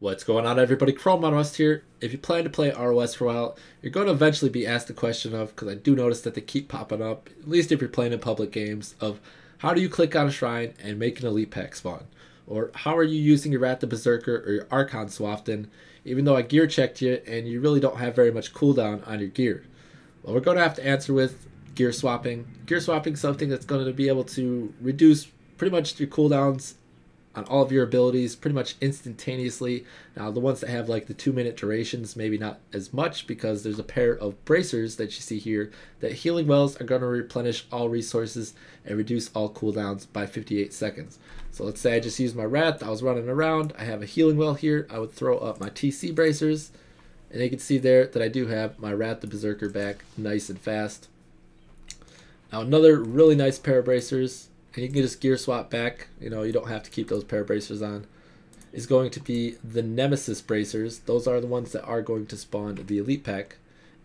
What's going on, everybody? ChromeOnRust here. If you plan to play RoS for a while, you're going to eventually be asked the question of, because I do notice that they keep popping up, at least if you're playing in public games, of how do you click on a shrine and make an elite pack spawn? Or how are you using your Rat the Berserker or your Archon so often, even though I gear checked you and you really don't have very much cooldown on your gear? Well, we're going to have to answer with gear swapping. Gear swapping is something that's going to be able to reduce pretty much your cooldowns on all of your abilities pretty much instantaneously. Now the ones that have like the 2-minute durations, maybe not as much, because there's a pair of bracers that you see here that healing wells are going to replenish all resources and reduce all cooldowns by 58 seconds. So let's say I just used my rat, I was running around, I have a healing well here, I would throw up my TC bracers, and you can see there that I do have my Rat the Berserker back nice and fast. Now another really nice pair of bracers, and you can just gear swap back, you don't have to keep those pair of bracers on, is going to be the Nemesis Bracers. Those are the ones that are going to spawn the elite pack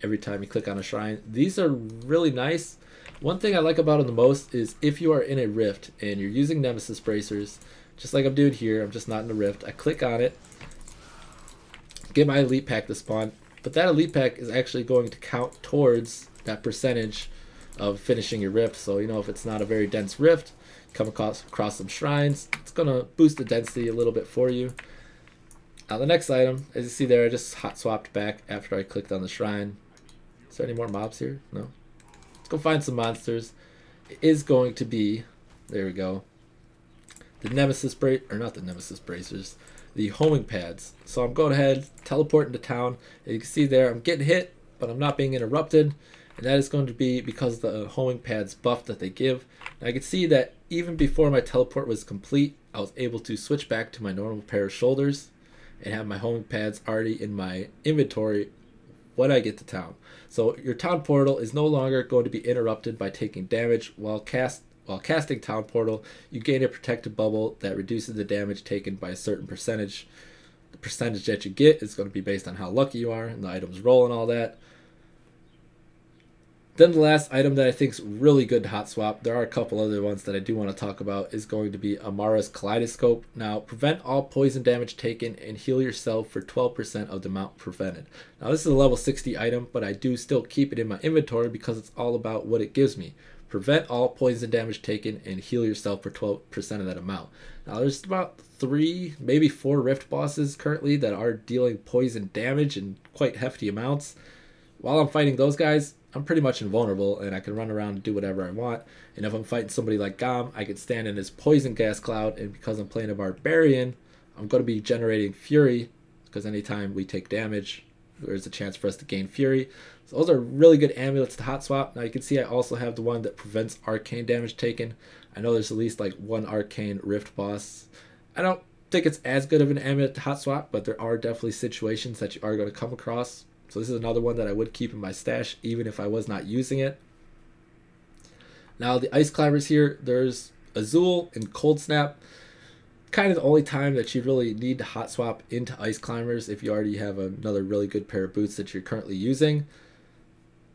every time you click on a shrine. These are really nice. One thing I like about them the most is if you are in a rift and you're using Nemesis Bracers, just like I'm doing here, I'm just not in a rift, I click on it, get my elite pack to spawn, but that elite pack is actually going to count towards that percentage of finishing your rift. So if it's not a very dense rift, come across some shrines, it's gonna boost the density a little bit for you. Now the next item, as you see there, I just hot swapped back after I clicked on the shrine. Is there any more mobs here? No. Let's go find some monsters. It is going to be, there we go, the Nemesis not the Nemesis Bracers, the homing pads. So I'm going ahead, teleporting to town, and you can see there I'm getting hit, but I'm not being interrupted. And that is going to be because of the homing pads buff that they give. Now I can see that even before my teleport was complete, I was able to switch back to my normal pair of shoulders and have my homing pads already in my inventory when I get to town. So your town portal is no longer going to be interrupted by taking damage. While casting town portal, you gain a protected bubble that reduces the damage taken by a certain percentage. The percentage that you get is going to be based on how lucky you are and the items roll and all that. Then the last item that I think is really good to hot swap, there are a couple other ones that I do want to talk about, is going to be Amara's Kaleidoscope. Now, prevent all poison damage taken and heal yourself for 12% of the amount prevented. Now, this is a level 60 item, but I do still keep it in my inventory because it's all about what it gives me. Prevent all poison damage taken and heal yourself for 12% of that amount. Now, there's about 3, maybe 4 rift bosses currently that are dealing poison damage in quite hefty amounts. While I'm fighting those guys, I'm pretty much invulnerable and I can run around and do whatever I want. And if I'm fighting somebody like Gom, I can stand in his poison gas cloud, and because I'm playing a barbarian, I'm going to be generating fury, because anytime we take damage, there's a chance for us to gain fury. So those are really good amulets to hot swap. Now you can see I also have the one that prevents arcane damage taken. I know there's at least like 1 arcane rift boss. I don't think it's as good of an amulet to hot swap, but there are definitely situations that you are going to come across. So this is another one that I would keep in my stash even if I was not using it. Now the ice climbers here, there's Azul and Cold Snap. Kind of the only time that you really need to hot swap into ice climbers if you already have another really good pair of boots that you're currently using,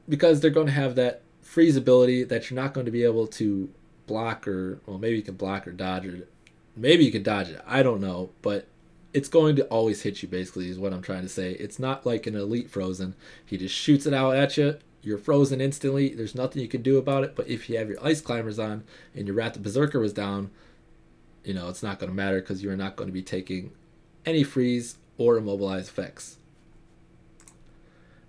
because they're going to have that freeze ability that you're not going to be able to block, or well, maybe you can block or dodge it. Maybe you can dodge it, I don't know, but it's going to always hit you, basically, is what I'm trying to say. It's not like an elite frozen. He just shoots it out at you. You're frozen instantly. There's nothing you can do about it. But if you have your ice climbers on and your Rat the Berserker was down, it's not going to matter because you're not going to be taking any freeze or immobilize effects.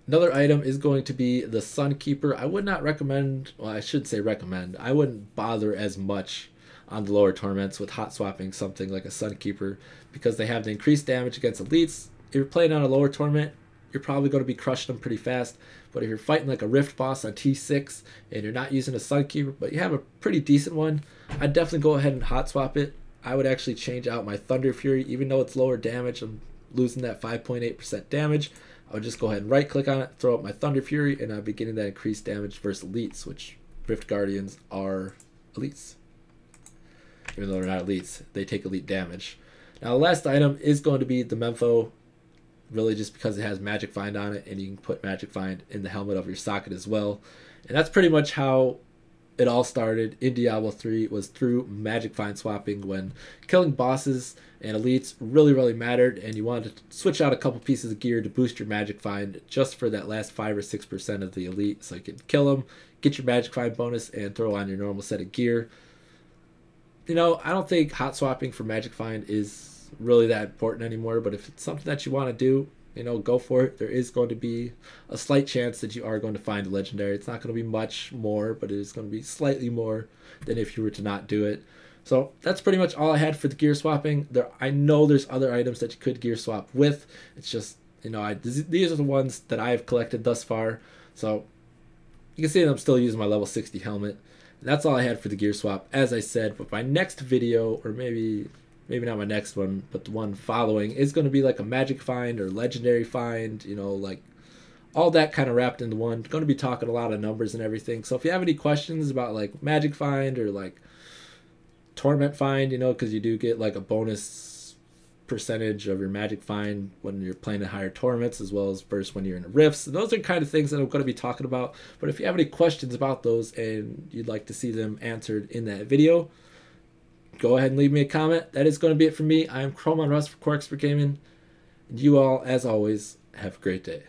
Another item is going to be the Sunkeeper. I would not recommend, well, I should say recommend. I wouldn't bother as much on the lower tournaments with hot swapping something like a Sunkeeper, because they have the increased damage against elites. If you're playing on a lower tournament, you're probably going to be crushing them pretty fast. But if you're fighting like a rift boss on T6 and you're not using a Sunkeeper, but you have a pretty decent one, I'd definitely go ahead and hot swap it. I would actually change out my Thunder Fury, even though it's lower damage. I'm losing that 5.8% damage. I would just go ahead and right click on it, throw up my Thunder Fury, and I'd be getting that increased damage versus elites, which Rift Guardians are elites. Even though they're not elites, they take elite damage. Now the last item is going to be the Mempho, really just because it has Magic Find on it, and you can put Magic Find in the helmet of your socket as well. And that's pretty much how it all started in Diablo 3 was through magic find swapping, when killing bosses and elites really mattered, and you wanted to switch out a couple pieces of gear to boost your magic find just for that last 5 or 6% of the elite, so you can kill them, get your magic find bonus, and throw on your normal set of gear. You know, I don't think hot swapping for magic find is really that important anymore, but if it's something that you want to do, you know, go for it. There is going to be a slight chance that you are going to find a legendary. It's not going to be much more, but it is going to be slightly more than if you were to not do it. So that's pretty much all I had for the gear swapping. I know there's other items that you could gear swap with. It's just, you know, these are the ones that I have collected thus far. So you can see that I'm still using my level 60 helmet. And that's all I had for the gear swap. As I said, but my next video, or maybe not my next one, but the one following, is going to be like a magic find or legendary find, you know, like all that kind of wrapped into one. Going to be talking a lot of numbers and everything. So if you have any questions about like magic find or like torment find, you know, because you do get like a bonus percentage of your magic find when you're playing in higher tournaments, as well as first when you're in the rifts. Those are kind of things that I'm going to be talking about. But if you have any questions about those and you'd like to see them answered in that video, go ahead and leave me a comment. That is going to be it for me. I am ChromeOnRust for ChromeExpert Gaming. And you all, as always, have a great day.